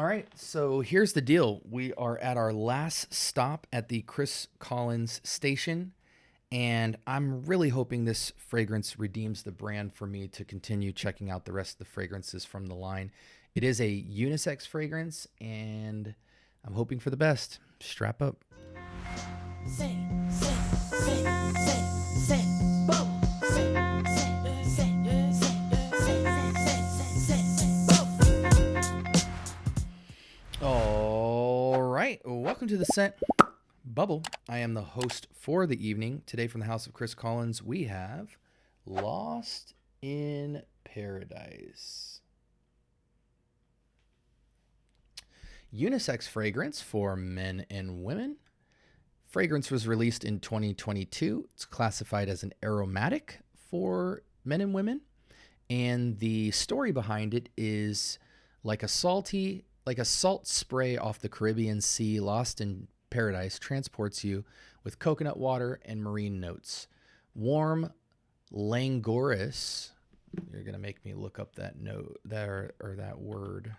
All right, so here's the deal. We are at our last stop at the Chris Collins station, and I'm really hoping this fragrance redeems the brand for me to continue checking out the rest of the fragrances from the line. It is a unisex fragrance, and I'm hoping for the best. Strap up. All right, welcome to the Scent Bubble. I am the host for the evening. Today from the house of Chris Collins, we have Lost in Paradise. Unisex fragrance for men and women. Fragrance was released in 2022. It's classified as an aromatic for men and women. And the story behind it is like a salt spray off the Caribbean Sea. Lost in Paradise transports you with coconut water and marine notes. Warm, languorous. You're going to make me look up that note there, or that word.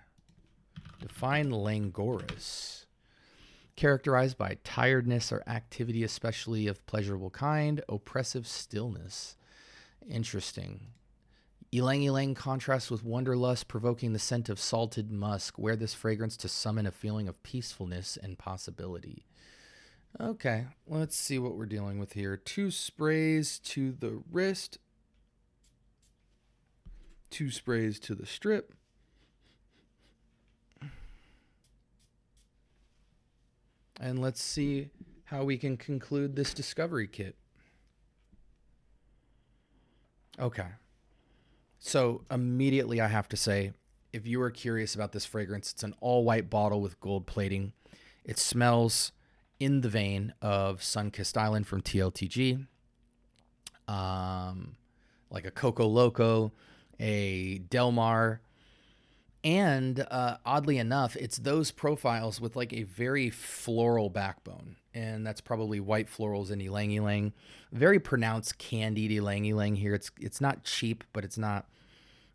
Define languorous. Characterized by tiredness or activity, especially of pleasurable kind. Oppressive stillness. Interesting. Ylang ylang contrasts with wanderlust, provoking the scent of salted musk. Wear this fragrance to summon a feeling of peacefulness and possibility. Okay, let's see what we're dealing with here. 2 sprays to the wrist. 2 sprays to the strip. And let's see how we can conclude this discovery kit. Okay. So immediately I have to say, if you are curious about this fragrance, it's an all-white bottle with gold plating. It smells in the vein of Sun-Kissed Island from TLTG, like a Coco Loco, a Del Mar, and oddly enough, it's those profiles with like a very floral backbone. And that's probably white florals and ylang ylang. Very pronounced candied ylang ylang here. It's not cheap, but it's not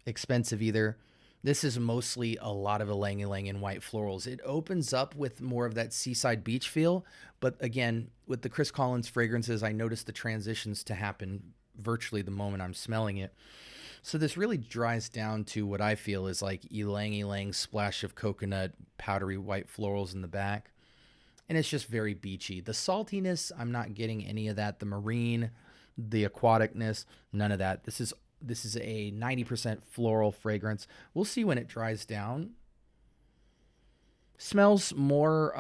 expensive either. This is mostly a lot of ylang ylang and white florals. It opens up with more of that seaside beach feel. But again, with the Chris Collins fragrances, I noticed the transitions to happen virtually the moment I'm smelling it. So this really dries down to what I feel is like ylang ylang splash of coconut, powdery white florals in the back. And it's just very beachy. The saltiness, I'm not getting any of that. The marine, the aquaticness, none of that. This is a 90% floral fragrance. We'll see when it dries down. Smells more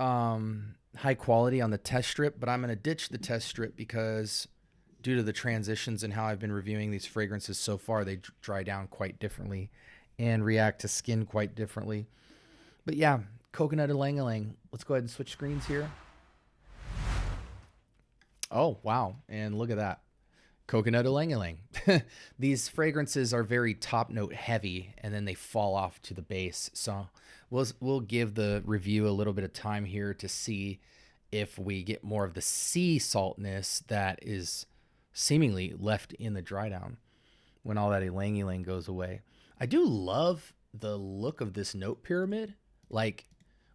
high quality on the test strip, but I'm going to ditch the test strip because due to the transitions and how I've been reviewing these fragrances so far, they dry down quite differently and react to skin quite differently. But yeah, coconut ylang-ylang. Let's go ahead and switch screens here. Oh, wow. And look at that. Coconut ylang-ylang. These fragrances are very top note heavy, and then they fall off to the base. So we'll give the review a little bit of time here to see if we get more of the sea saltness that is seemingly left in the dry down when all that ylang ylang goes away. I do love the look of this note pyramid. Like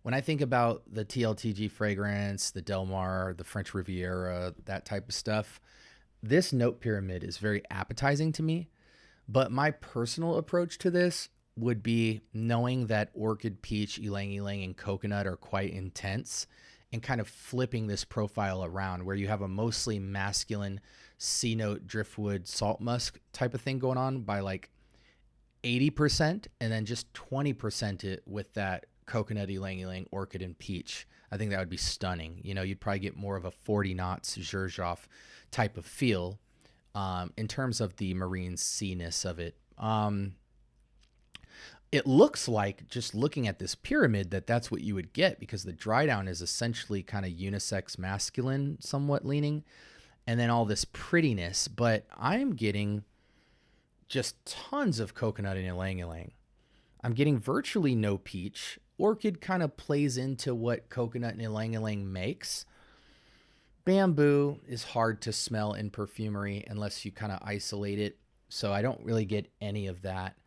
when I think about the TLTG fragrance, the Del Mar, the French Riviera, that type of stuff, this note pyramid is very appetizing to me. But my personal approach to this would be knowing that orchid, peach, ylang ylang, and coconut are quite intense, and kind of flipping this profile around where you have a mostly masculine C note, driftwood, salt musk type of thing going on by like 80%, and then just 20% it with that coconut, ylang ylang, orchid, and peach. I think that would be stunning. You know, you'd probably get more of a 40 knots Xerjoff type of feel in terms of the marine sea-ness of it. It looks like, just looking at this pyramid, that that's what you would get, because the dry down is essentially kind of unisex masculine, somewhat leaning, and then all this prettiness. But I'm getting just tons of coconut and ylang ylang. I'm getting virtually no peach. Orchid kind of plays into what coconut and ylang ylang makes. Bamboo is hard to smell in perfumery unless you kind of isolate it, so I don't really get any of that.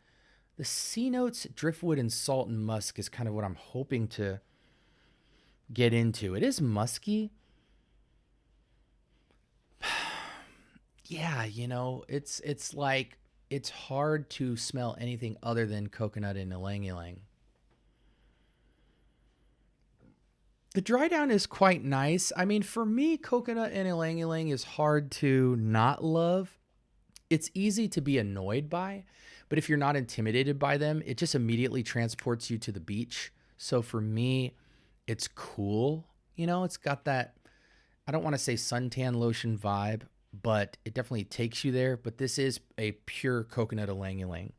The C notes, driftwood and salt and musk is kind of what I'm hoping to get into. It is musky. Yeah, it's like it's hard to smell anything other than coconut and ylang ylang. The dry down is quite nice. I mean, for me, coconut and ylang ylang is hard to not love. It's easy to be annoyed by, but if you're not intimidated by them, it just immediately transports you to the beach. So for me, it's cool. It's got that, I don't want to say suntan lotion vibe, but it definitely takes you there. But this is a pure coconut ylang ylang.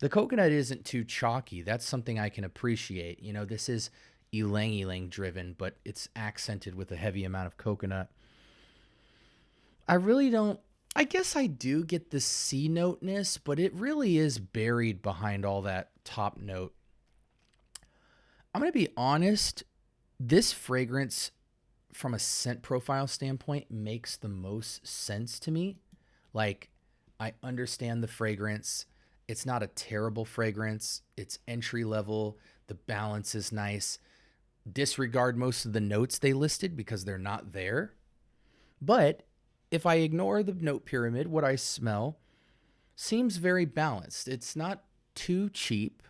The coconut isn't too chalky. That's something I can appreciate. This is ylang ylang driven, but it's accented with a heavy amount of coconut. I really don't, I guess I do get the C noteness, but it really is buried behind all that top note. I'm going to be honest, this fragrance from a scent profile standpoint makes the most sense to me. Like, I understand the fragrance. It's not a terrible fragrance. It's entry level. The balance is nice. Disregard most of the notes they listed because they're not there. But if I ignore the note pyramid, what I smell seems very balanced. It's not too cheap.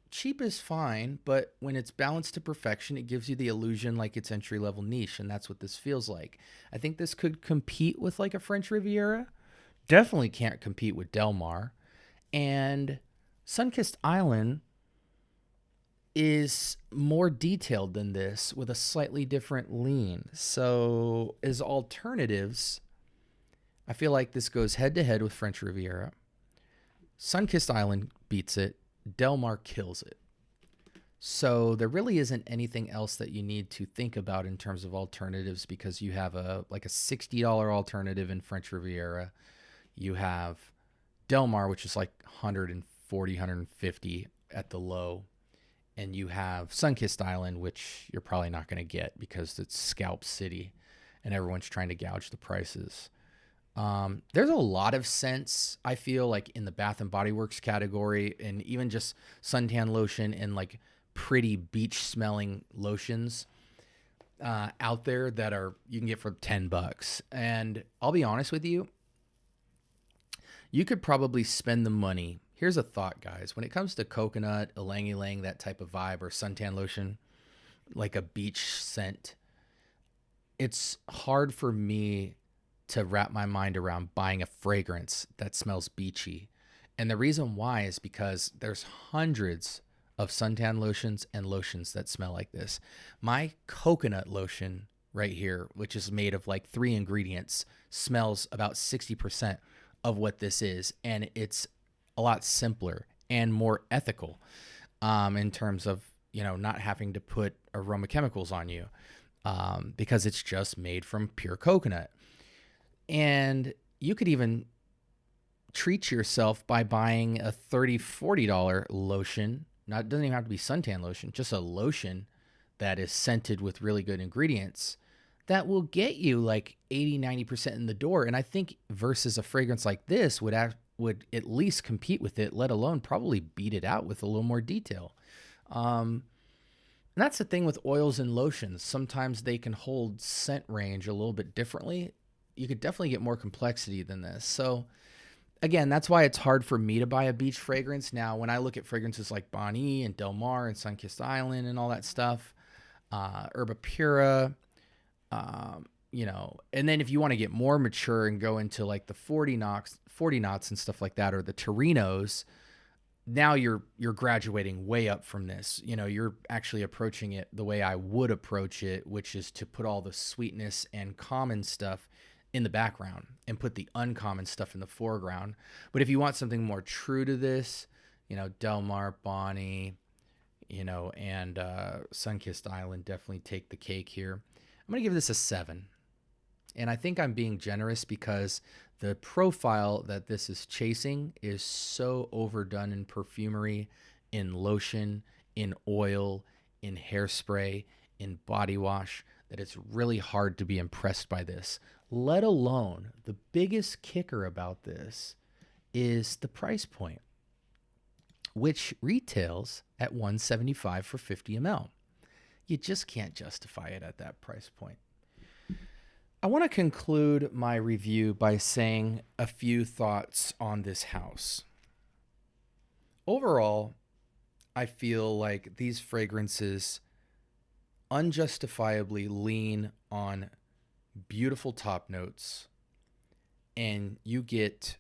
Cheap is fine, but when it's balanced to perfection, it gives you the illusion like it's entry level niche, and that's what this feels like. I think this could compete with like a French Riviera. Definitely can't compete with Del Mar. And Sunkissed Island is more detailed than this with a slightly different lean. So as alternatives, I feel like this goes head to head with French Riviera. Sunkissed Island beats it. Del Mar kills it. So there really isn't anything else that you need to think about in terms of alternatives, because you have a $60 alternative in French Riviera. You have Del Mar, which is like 140, 150 at the low. And you have Sunkissed Island, which you're probably not going to get because it's Scalp City and everyone's trying to gouge the prices. There's a lot of scents, I feel like, in the Bath and Body Works category, and even just suntan lotion and like pretty beach smelling lotions out there that you can get for $10. And I'll be honest with you, you could probably spend the money. Here's a thought, guys. When it comes to coconut, ylang ylang, that type of vibe, or suntan lotion, like a beach scent, it's hard for me to wrap my mind around buying a fragrance that smells beachy. And the reason why is because there's hundreds of suntan lotions and lotions that smell like this. My coconut lotion right here, which is made of like 3 ingredients, smells about 60% of what this is. And it's a lot simpler and more ethical in terms of, not having to put aroma chemicals on you because it's just made from pure coconut. And you could even treat yourself by buying a $30, $40 lotion. Now, it doesn't even have to be suntan lotion, just a lotion that is scented with really good ingredients that will get you like 80, 90% in the door. And I think versus a fragrance like this would at least compete with it, let alone probably beat it out with a little more detail. And that's the thing with oils and lotions. Sometimes they can hold scent range a little bit differently. You could definitely get more complexity than this. So again, that's why it's hard for me to buy a beach fragrance. Now, when I look at fragrances like Bonnie and Del Mar and Sunkissed Island and all that stuff, Herba Pura, and then if you want to get more mature and go into like the 40 knots and stuff like that, or the Torinos, now you're graduating way up from this. You're actually approaching it the way I would approach it, which is to put all the sweetness and common stuff in the background and put the uncommon stuff in the foreground. But if you want something more true to this, Del Mar, Bonnie, and Sunkissed Island definitely take the cake here. I'm going to give this a 7. And I think I'm being generous because the profile that this is chasing is so overdone in perfumery, in lotion, in oil, in hairspray, in body wash, that it's really hard to be impressed by this. Let alone, the biggest kicker about this is the price point. which retails at $175 for 50 ml. You just can't justify it at that price point. I want to conclude my review by saying a few thoughts on this house. Overall, I feel like these fragrances unjustifiably lean on beautiful top notes, and you get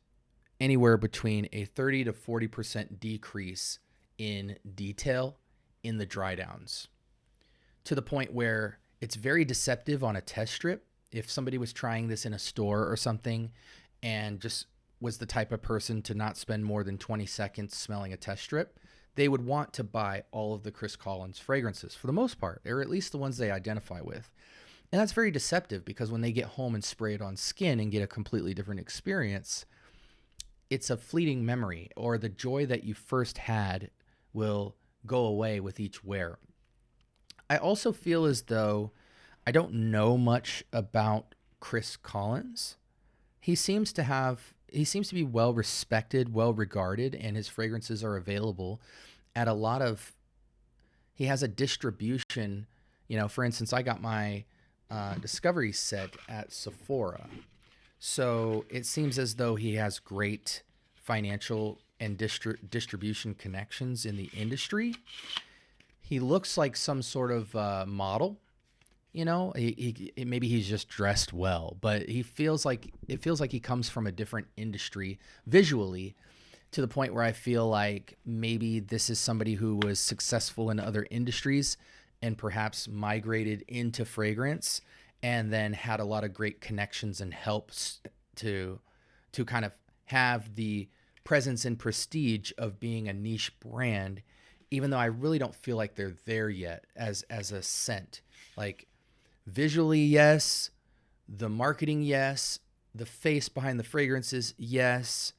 anywhere between a 30 to 40% decrease in detail in the dry downs, to the point where it's very deceptive on a test strip. If somebody was trying this in a store or something and just was the type of person to not spend more than 20 seconds smelling a test strip, they would want to buy all of the Chris Collins fragrances for the most part, or at least the ones they identify with. And that's very deceptive, because when they get home and spray it on skin and get a completely different experience, it's a fleeting memory, or the joy that you first had will go away with each wear. I also feel as though I don't know much about Chris Collins. He seems to be well respected, well regarded, and his fragrances are available at a lot of, he has a distribution. For instance, I got my Discovery set at Sephora. So it seems as though he has great financial and distribution connections in the industry. He looks like some sort of model. Maybe he's just dressed well, but it feels like he comes from a different industry visually, to the point where I feel like maybe this is somebody who was successful in other industries and perhaps migrated into fragrance, and then had a lot of great connections and helps to kind of have the presence and prestige of being a niche brand, even though I really don't feel like they're there yet as a scent. Like, visually, yes. The marketing, yes. The face behind the fragrances, yes.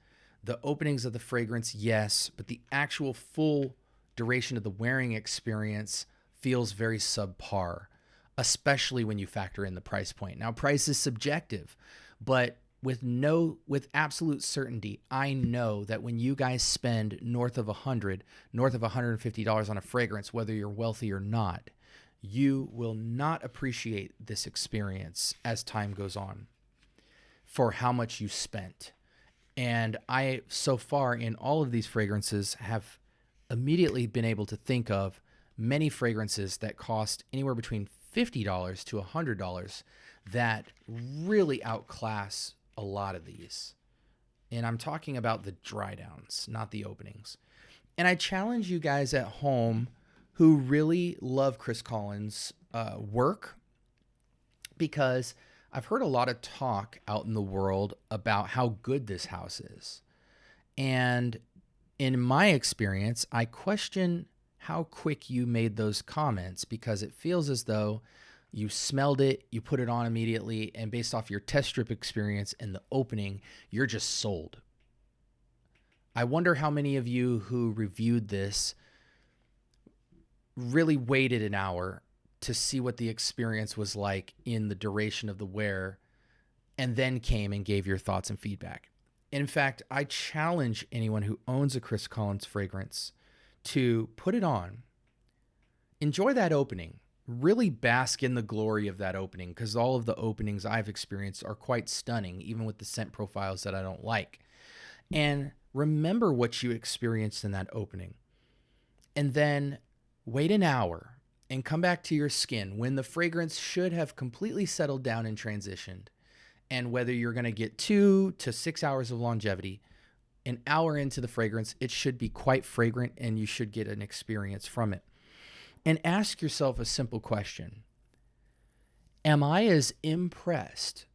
The openings of the fragrance, yes. But the actual full duration of the wearing experience feels very subpar, especially when you factor in the price point. Now, price is subjective, but with absolute certainty, I know that when you guys spend north of $150 on a fragrance, whether you're wealthy or not, you will not appreciate this experience as time goes on for how much you spent. And I, so far in all of these fragrances, have immediately been able to think of many fragrances that cost anywhere between $50 to $100 that really outclass a lot of these. And I'm talking about the dry downs, not the openings. And I challenge you guys at home who really love Chris Collins' work, because I've heard a lot of talk out in the world about how good this house is. And in my experience, I question how quick you made those comments, because it feels as though you smelled it, you put it on immediately, and based off your test strip experience and the opening, you're just sold. I wonder how many of you who reviewed this really waited an hour to see what the experience was like in the duration of the wear, and then came and gave your thoughts and feedback. In fact, I challenge anyone who owns a Chris Collins fragrance to put it on, enjoy that opening, really bask in the glory of that opening, because all of the openings I've experienced are quite stunning, even with the scent profiles that I don't like. And remember what you experienced in that opening. And then wait an hour and come back to your skin when the fragrance should have completely settled down and transitioned. And whether you're going to get 2 to 6 hours of longevity, an hour into the fragrance, it should be quite fragrant and you should get an experience from it. And ask yourself a simple question. Am I as impressed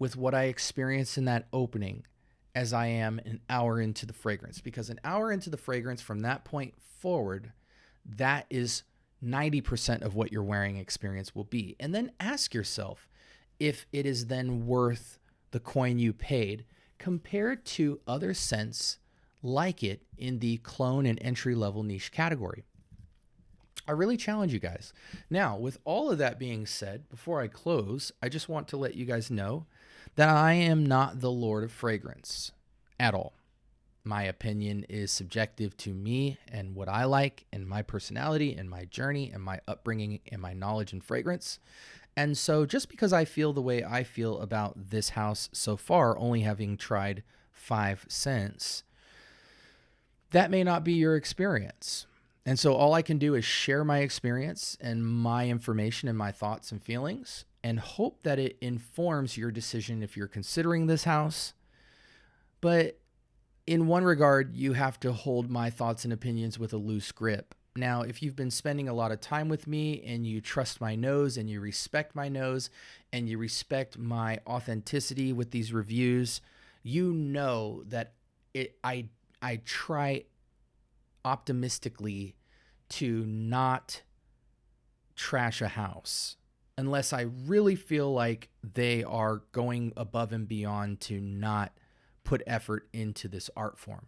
with what I experienced in that opening as I am an hour into the fragrance? Because an hour into the fragrance, from that point forward, that is 90% of what your wearing experience will be. And then ask yourself if it is then worth the coin you paid compared to other scents like it in the clone and entry-level niche category. I really challenge you guys. Now, with all of that being said, before I close, I just want to let you guys know that I am not the Lord of Fragrance at all. My opinion is subjective to me and what I like and my personality and my journey and my upbringing and my knowledge and fragrance. And so just because I feel the way I feel about this house so far, only having tried 5 scents, that may not be your experience. And so all I can do is share my experience and my information and my thoughts and feelings and hope that it informs your decision if you're considering this house. But in one regard, you have to hold my thoughts and opinions with a loose grip. Now, if you've been spending a lot of time with me and you trust my nose and you respect my nose and you respect my authenticity with these reviews, you know that I try optimistically to not trash a house unless I really feel like they are going above and beyond to not put effort into this art form.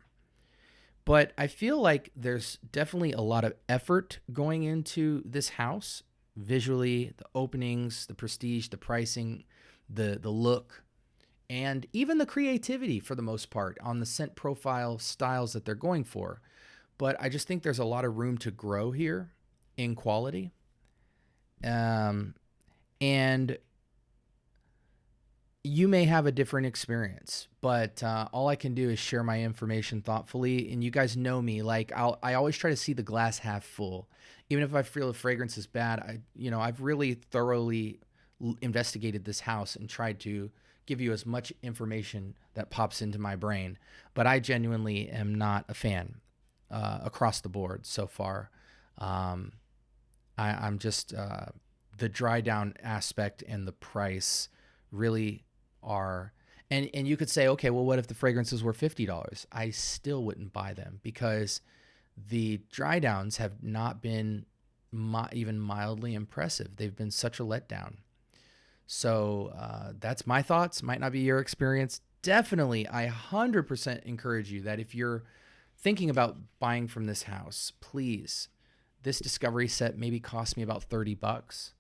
But I feel like there's definitely a lot of effort going into this house, visually, the openings, the prestige, the pricing, the look, and even the creativity for the most part on the scent profile styles that they're going for. But I just think there's a lot of room to grow here in quality. And you may have a different experience, but all I can do is share my information thoughtfully. And you guys know me, like I always try to see the glass half full. Even if I feel the fragrance is bad, I've really thoroughly investigated this house and tried to give you as much information that pops into my brain. But I genuinely am not a fan across the board so far. I'm just the dry down aspect and the price really are, and you could say, okay, well, what if the fragrances were $50? I still wouldn't buy them because the dry downs have not been even mildly impressive. They've been such a letdown. So that's my thoughts. Might not be your experience. Definitely, I 100% encourage you that if you're thinking about buying from this house, please, this discovery set maybe cost me about $30.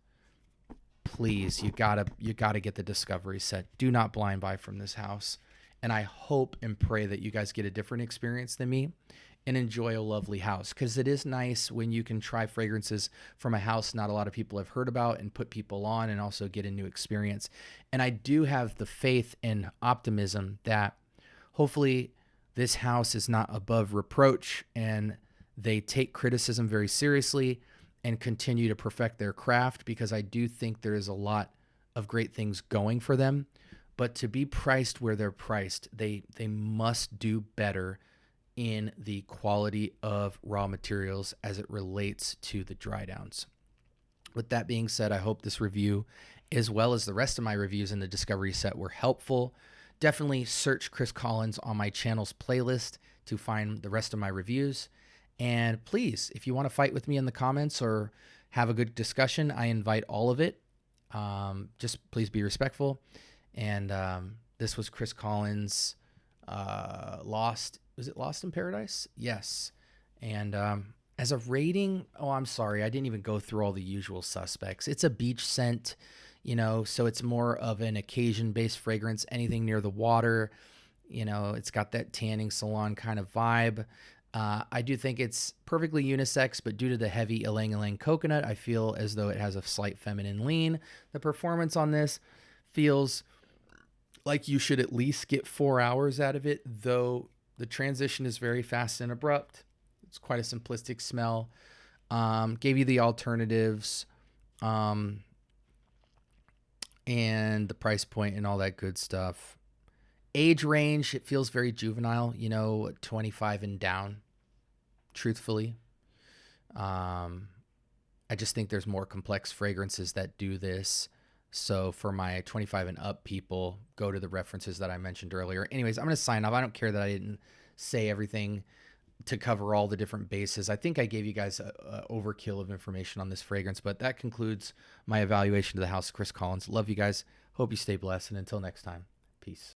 Please, you gotta get the discovery set. Do not blind buy from this house. And I hope and pray that you guys get a different experience than me and enjoy a lovely house, because it is nice when you can try fragrances from a house not a lot of people have heard about and put people on and also get a new experience. And I do have the faith and optimism that hopefully this house is not above reproach and they take criticism very seriously and continue to perfect their craft, because I do think there is a lot of great things going for them. But to be priced where they're priced, they must do better in the quality of raw materials as it relates to the dry downs. With that being said, I hope this review, as well as the rest of my reviews in the discovery set, were helpful. Definitely search Chris Collins on my channel's playlist to find the rest of my reviews. And please, if you want to fight with me in the comments or have a good discussion, I invite all of it. Just please be respectful. And this was Chris Collins, Lost. Was it Lost in Paradise? Yes. And as a rating, I'm sorry, I didn't even go through all the usual suspects. It's a beach scent, so it's more of an occasion-based fragrance, anything near the water. It's got that tanning salon kind of vibe. I do think it's perfectly unisex, but due to the heavy ylang-ylang coconut, I feel as though it has a slight feminine lean. The performance on this feels like you should at least get 4 hours out of it, though the transition is very fast and abrupt. It's quite a simplistic smell. Gave you the alternatives and the price point and all that good stuff. Age range, it feels very juvenile, 25 and down, truthfully. I just think there's more complex fragrances that do this. So for my 25 and up people, go to the references that I mentioned earlier. Anyways, I'm going to sign off. I don't care that I didn't say everything to cover all the different bases. I think I gave you guys a overkill of information on this fragrance, but that concludes my evaluation of the house of Chris Collins. Love you guys. Hope you stay blessed. And until next time, peace.